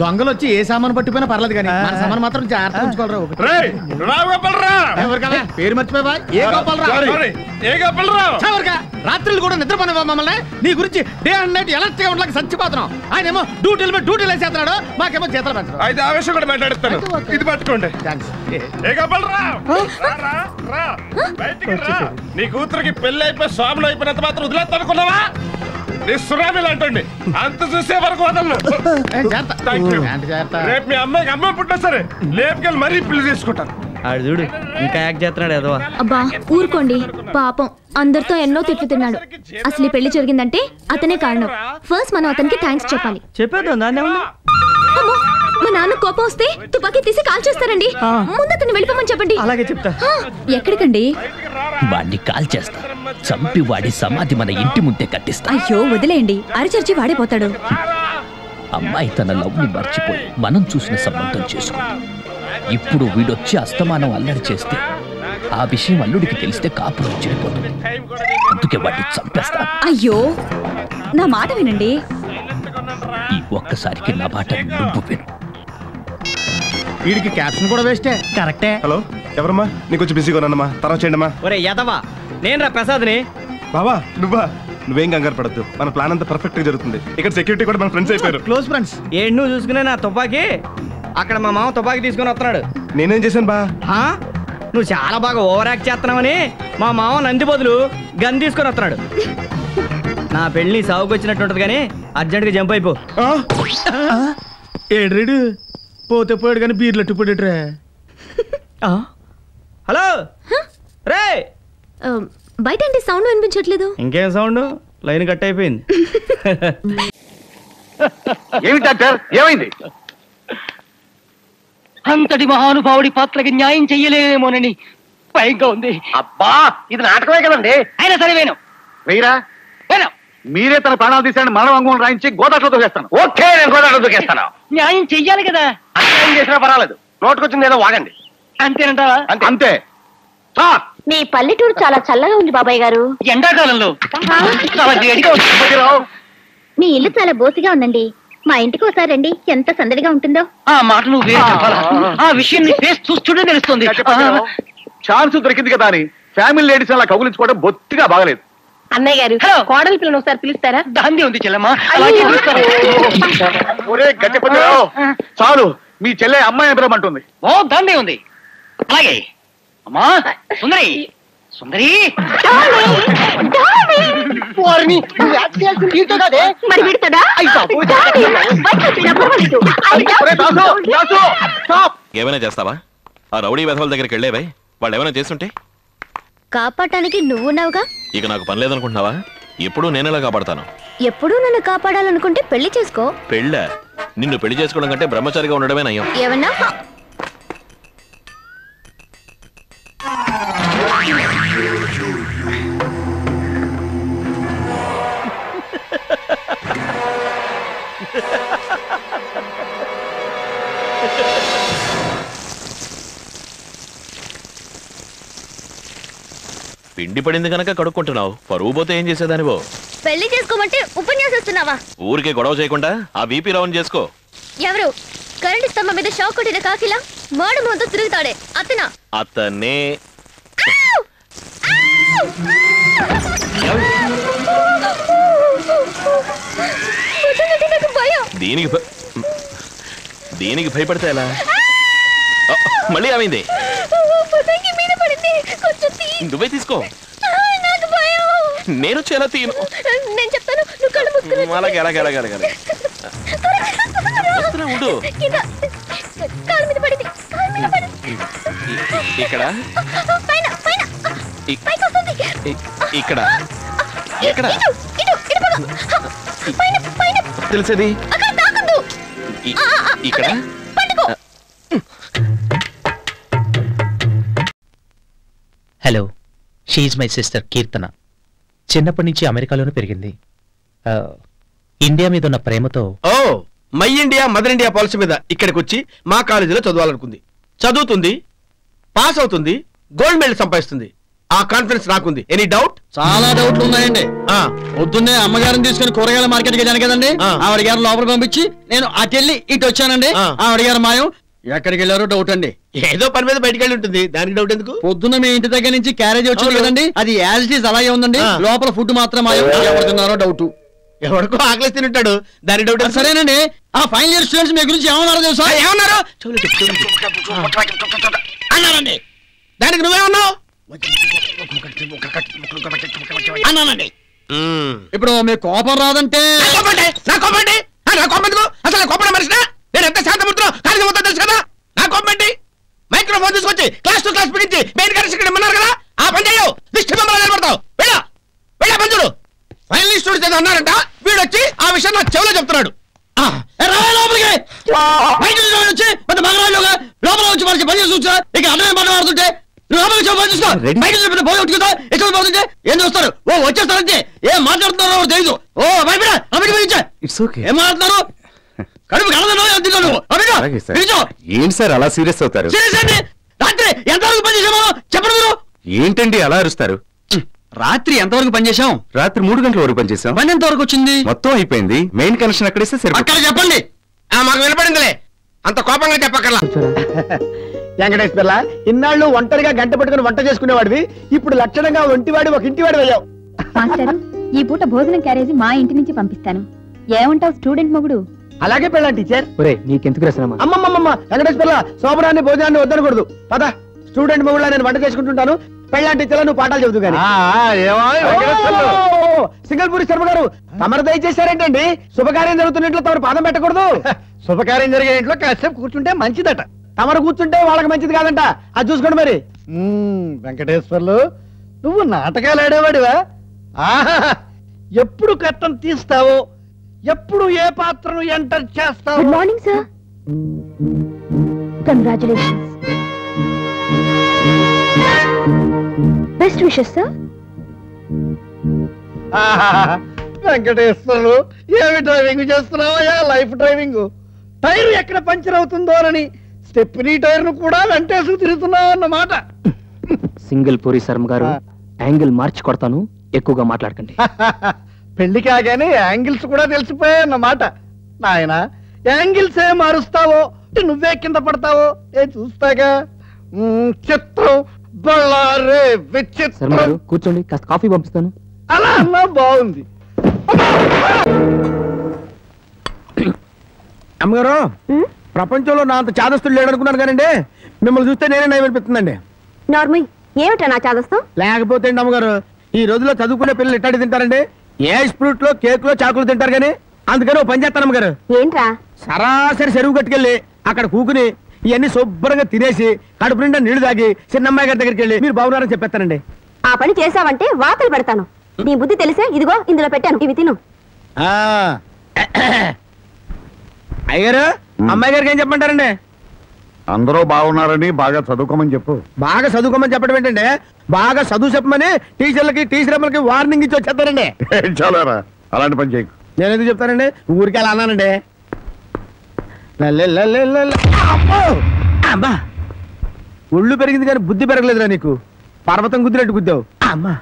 దొంగలు వచ్చి ఏ సామాను పట్టిపోయినా పర్లేదు కానీ మన సామాను మాత్రం జాగ్రత్త ఉంచుకోవాలరా. పేరు మర్చిపోయా ఏ గోపాలరావు రాత్రులు కూడా నిద్రపోనివా మమ్మల్ని? నీ గురించి డే అండ్ నైట్ ఎలర్ట్ గా ఉండలేక చచ్చిపోతున్నాం. ఆయన ఏమో డ్యూటీలు వేసేస్తున్నాడు, మాకేమో చేతలు పెంచడం. అయితే ఆవేశం కూడా మాట్లాడుతాను, ఇది పట్టుకోండి. నీ కూతురికి పెళ్లి అయిపోయి స్వాములు అయిపోయినంత మాత్రం వదిలేస్తా అనుకున్నావా? నీ సురామిలు అంటండి, అంత చూసే వరకు వదలను. రేపు మీ అమ్మాయికి అమ్మాయి పుట్టినా సరే లేపుకెళ్ళి మరీ పెళ్లి చేసుకుంటాను. ఆడు చూడు ఇంకా యాక్ట్ చేస్తున్నాడు ఏదో. అబ్బా ఊరుకోండి, పాపం అందరితో ఎన్నో తిట్లు తిన్నాడు. అసలు ఈ పెళ్లి జరిగిందంటే అతనే కారణం. ఫస్ట్ మనం అతనికి థ్యాంక్స్ చెప్పాలి. చెప్పేద్దాం దాన్ని. మా నాన్న కోపం వస్తే తుపాకీ తీసి కాల్ చేస్తారండి. ముందు అతన్ని వెళ్ళిపోమని చెప్పండి. అలాగే చెప్తా. ఎక్కడికండి? వాడిని కాల్ చేస్తా, చంపి వాడి సమాధి మన ఇంటి ముందే కట్టిస్తా. అయ్యో వదిలేయండి, అరిచర్చి వాడిపోతాడు. అమ్మాయి తన లవ్ ని మర్చిపోయి మనం చూసిన సంబంధం చేసుకో. ఇప్పుడు వీడొచ్చి అస్తమానం అల్లరి చేస్తే ఆ విషయం అల్లుడికి తెలిస్తే కాపురం చెడిపోతుంది. అందుకే వాడిని చంపేస్తా. అయ్యో నా మాట వినండి. ఈ ఒక్కసారికి నా మాట నువ్వు విను. వీడికి క్యాప్షన్ కూడా వేస్టే. కరెక్టే. హలో ఎవరమ్మా? నీకు కొంచెం బిజీగా ఉన్నానమ్మా, తర్వాత చేయండి అమ్మా. ఒరే యదవా, నేను రా ప్రసాద్ని. బాబా నువ్వా? నువ్వేం కంగారు పడద్దు, మన ప్లాన్ అంతా పర్ఫెక్ట్ గా జరుగుతుంది. ఇక్కడ సెక్యూరిటీ కూడా మన ఫ్రెండ్స్ అయిపోయారు. Close friends. ఏంటి నువ్వు చూసుకునే నా తుపాకీ? అక్కడ మా మామ తుపాకీ తీసుకుని వస్తున్నాడు. నేనేం చేశాను బా? నువ్వు చాలా బాగా ఓవర్ యాక్ట్ చేస్తున్నావని మా మామ నంది బదులు గన్ తీసుకొని వస్తున్నాడు. నా పెళ్లి సాగుకు వచ్చినట్టు ఉంటది కానీ అర్జెంట్గా జంప్ అయిపో. ఏడ్రీడు పోతే పోయాడు కానీ బీర్లు అట్టుపోయాడురా. హలో రే, బయట అంటే సౌండ్ వినిపించట్లేదు. ఇంకేం సౌండ్? లైన్ కట్ అయిపోయింది. ఏమి డాక్టర్, ఏమైంది? అంతటి మహానుభావుడి పాత్రకి న్యాయం చెయ్యలేమోనని భయంగా ఉంది. అబ్బా ఇది నాటకమే కదండి. అయినా సరే వేను వెయ్యరా. మీరే తన ప్రాణాలు తీసాను, మరణ వంగం రాయించి గోదాట్లో దూకేస్తాను. ఓకే, నేను గోదాట్లో దూకేస్తాను. న్యాయం చెయ్యాలి కదా. అన్యాయం చేసినా పర్వాలేదు, నోటుకొచ్చింది ఏదో వాగండి. అంతేనంటావా? అంతే. మీ పల్లెటూరు చాలా చల్లగా ఉంది బాబాయ్ గారు. ఎండాకాలంలో మీ ఇల్లు చాలా బోసిగా ఉందండి. మా ఇంటికి ఒకసారి రండి, ఎంత సందడిగా ఉంటుందో. ఆ మాట నువ్వు వేరే చెప్పాలా? ఆ విషయం నీ ఫేస్ చూసి చూడే తెలుస్తుంది. ఛాన్స్ దొరికింది కదా అని ఫ్యామిలీ లేడీస్ అలా కౌగులించుకోవడం బొత్తిగా బాగలేదు. అన్నయ్య గారు, కోడలి పిల్లని ఒకసారి పిలుస్తారా? దాంది ఉంది చెల్లెమ్మా. చాలు, మీ చెల్లె అమ్మాయి పిలవమంటుంది. ఓ దాందే ఉంది. అలాగే అమ్మా. సుందరి సుందరి ఏమైనా చేస్తావా? ఆ రౌడీ వెధవల దగ్గరికి వెళ్ళేవే, వాళ్ళు ఏమైనా చేస్తుంటే కాపాడటానికి నువ్వున్నావుగా. ఇక నాకు పని లేదనుకుంటున్నావా? ఎప్పుడు నేనెలా కాపాడతాను? ఎప్పుడూ నన్ను కాపాడాలనుకుంటే పెళ్లి చేసుకో. పెళ్ళా? నిన్ను పెళ్లి చేసుకోవడం కంటే బ్రహ్మచారిగా ఉండడమే నయం. ఏమన్నా? పిండి పడింది కనుక కడుక్కుంటున్నావు, పరువు పోతే ఏం చేసేదానివో? పెళ్లి చేసుకోమంటే ఉపన్యాసిస్తున్నావా? ఊరికే గొడవ చేయకుండా ఆ వీపీ రౌండ్ చేసుకో. ఎవరు? కరెంట్ స్తంభం మీద షాక్ కొట్టిన కాకిలా మాడు ముందు తిరుగుతాడే అతనా? అతనే. దీనికి భయపడితే ఎలా? మళ్ళీ ఏమైంది? నువ్వే తీసుకో. నేను చాలా తీను. నేను చెప్తాను, నువ్వు కళ్ళు మూసుకుని. అలాగే అలాగే అలాగే అలాగే ఉండు. కాలు మీద పడింది. ఇక్కడ ఇక్కడ ఇక్కడ తెలిసేది ఇక్కడ. హలో, షీఈ్ మై సిస్టర్ కీర్తన. చిన్నప్పటి నుంచి అమెరికాలోనే పెరిగింది. ఇండియా మీద ఉన్న ప్రేమతో my India mother India policy మీద ఇక్కడికి వచ్చి మా కాలేజీలో చదవాలనుకుంది. చదువుతుంది, పాస్ అవుతుంది, గోల్డ్ మెడల్ సంపాదిస్తుంది. ఆ కాన్ఫిడెన్స్ నాకుంది. Any doubt? చాలా డౌట్లు ఉన్నాయండి. పొద్దున్నే అమ్మగారిని తీసుకుని కూరగాయల మార్కెట్ కి వెళ్ళాను కదండి, ఆవిడ గారు లోపల పంపించి నేను అటు వెళ్ళి ఇటు వచ్చానండి. ఆవిడ గారు మాయం. ఎక్కడికి వెళ్ళారో డౌట్ అండి. ఏదో పని మీద బయటికి వెళ్ళి ఉంటుంది, దానికి డౌట్ ఎందుకు? పొద్దున్న మీ ఇంటి దగ్గర నుంచి క్యారేజ్ వచ్చింది కదండి, అది యాజ్ ఇట్ ఈస్ అలాగే ఉందండి. లోపల ఫుడ్ మాత్రం మాయం. ఎవరు తిన్నారో డౌట్. ఎవరికో ఆకలి తింటాడు, దాని డౌట్. సరేనండి. ఆ ఫైనల్ ఇయర్ స్టూడెంట్స్ మీ గురించి ఏమన్నారో తెలుసా? ఏమన్నారు అన్నారండి. దానికి నువ్వేమన్నావు అన్నానండి. ఇప్పుడు మీ కోపం రాదంటే నా కోపం అసలు కోపం మనిషినా? నేను ఎంత శాంతముద్రం కార్యక్రమం తెలుసు కదా. నా కోపం ఏంటి? మైక్రోఫోన్ తీసుకొచ్చి క్లాస్ టు క్లాస్ బిగించి మెయిన్ కరెక్షన్ ఇమ్మన్నారు కదా, ఆ పని చేయవు. దిష్టి బొమ్మలు నిలబడతావు. వెళ్ళా పంచుడు. ఫైనల్ స్టూడెంట్స్ ఏదో అన్నారంట, వీడు వచ్చి ఆ విషయం నా చెవులో చెప్తున్నాడు. లోపలికి వచ్చి పెద్ద మగరాజుగా లోపల వచ్చి మనకి పని చూసా ఇక అన్నయ్య మాట మాడుతుంటే పోతుంటే ఏం చూస్తారు? ఓ వచ్చేస్తారంటే ఏం మాట్లాడుతున్నారో తెలియదు. ఓ భయపడా ఏం మాట్లాడుతున్నారు? కడుపు కలదను. ఏంటి సార్ అలా సీరియస్ అవుతారు? రాత్రి ఎంతవరకు పనిచేసామో చెప్పండి మీరు. ఏంటండి అలా అరుస్తారు? రాత్రి ఎంతవరకు పనిచేసాం? రాత్రి 3 గంటల వరకు పనిచేసాం. పని ఎంత వరకు వచ్చింది? మొత్తం అయిపోయింది. మెయిన్ కనెక్షన్ అక్కడేస్తే సరే. అక్కడ చెప్పండి. మాకు వినపడిందిలే, అంత కోపంగా చెప్పక్కర్లా. వెంకటేష్ పిల్ల, ఇన్నాళ్ళు ఒంటరిగా గంట పెట్టుకుని వంట చేసుకునేవాడివి, ఇప్పుడు లక్షణంగా ఒంటివాడి ఒక ఇంటివాడి అయ్యావు. మాస్టర్, ఈ పూట భోజనం క్యారేజీ మా ఇంటి నుంచి పంపిస్తాను. ఏమంటావు స్టూడెంట్ మొగుడు? అలాగే పెళ్ళా టీచర్. నీకెందుకు రసనమ్మా? అమ్మమ్మమ్మ, వెంకటేష్ పిల్ల, సోమరాన్ని భోజనాన్ని వద్దనకూడదు. పద, స్టూడెంట్ మొగుడులా నేను వంట చేసుకుంటుంటాను. పెళ్ళాంటి టీచర్ నువ్వు పాఠాలు చెబుతూ కానీ. సింగల్పూరి శర్మ గారు, తమరు దయచేశారేంటండి? శుభకార్యం జరుగుతున్న ఇంట్లో తమరు పాదం పెట్టకూడదు. శుభకార్యం జరిగే ఇంట్లో కాసేపు కూర్చుంటే మంచిదట. తమరు కూర్చుంటే వాళ్ళకి మంచిది కాదంట. అది చూసుకోండి మరి. వెంకటేశ్వర్లు, నువ్వు నాటకాలు ఆడేవాడివా? ఎప్పుడు కట్టం తీస్తావో, ఎప్పుడు ఏ పాత్రను ఎంటర్ చేస్తావు? Good morning sir. Congratulations. Best wishes sir. Venkateswarlu, ఏమి డ్రైవింగ్ చేస్తున్నావా? Life driving. టైర్ ఎక్కడ పంచర్ అవుతుందోనని స్టెప్నీ టైర్ ను కూడా వెంటేసుకు తిరుగుతున్నావు అన్నమాట. సింగిల్ పూరి శర్మ గారు, యాంగిల్ మార్చి కొడతాను, ఎక్కువగా మాట్లాడకండి. పెళ్లి కాగానే యాంగిల్స్ కూడా తెలిసిపోయాయన్నమాట. నాయన, యాంగిల్స్ ఏ మారుస్తావో, నువ్వే కింద పడతావో ఏ చూస్తాగా. చిత్రం బళ్ళారే విచిత్రం. కూర్చోండి, కాస్త కాఫీ పంపిస్తాను. అలా అన్నా బాగుంది. అమ్మగారు, ప్రపంచంలో నా అంత చాదస్తులు లేడనుకున్నాను కానండి, మిమ్మల్ని చూస్తే నేనే నయం అనిపిస్తుందండి. నార్మల్, ఏమిటా నా చాదస్తం? లేకపోతే అండి అమ్మగారు, ఈ రోజుల్లో చదువుకునే పిల్లలు ఇట్టాడి తింటారండి. ఏ ఫ్రూట్ లో, కేక్ లో, చాకులు తింటారు కానీ. అందుకని ఓ పని చేస్తాను అమ్మగారు. ఏంట్రా? సరాసరి చెరువు కట్టుకెళ్ళి అక్కడ కూకుని ఇవన్నీ శుభ్రంగా తినేసి కడుపు నిండా నీళ్లు తాగి చిన్నమ్మాయి గారి దగ్గరికి వెళ్ళి మీరు బాగున్నారని చెప్పేస్తానండి. ఆ పని చేసావంటే వాతలు పెడతాను. నీ బుద్ధి తెలిసే ఇదిగో ఇందులో పెట్టాను, ఇవి తిను. అయ్యారు, అమ్మాయి గారికి ఏం చెప్పమంటారండి? అందరూ బాగున్నారని బాగా చదువుకోమని చెప్పు. బాగా చదువుకోమని చెప్పడం ఏంటంటే, బాగా చదువు చెప్పమని టీచర్లకి టీచర్లకి వార్నింగ్ ఇచ్చి వచ్చేస్తారండి. చాలారా, అలాంటి పని చేయకు. నేను ఎందుకు చెప్తానండి? ఊరికి అలా అన్నానండి. అమ్మా, ఒళ్ళు పెరిగింది కానీ బుద్ధి పెరగలేదురా నీకు. పర్వతం గుద్దినట్టు గుద్దావు. అమ్మా.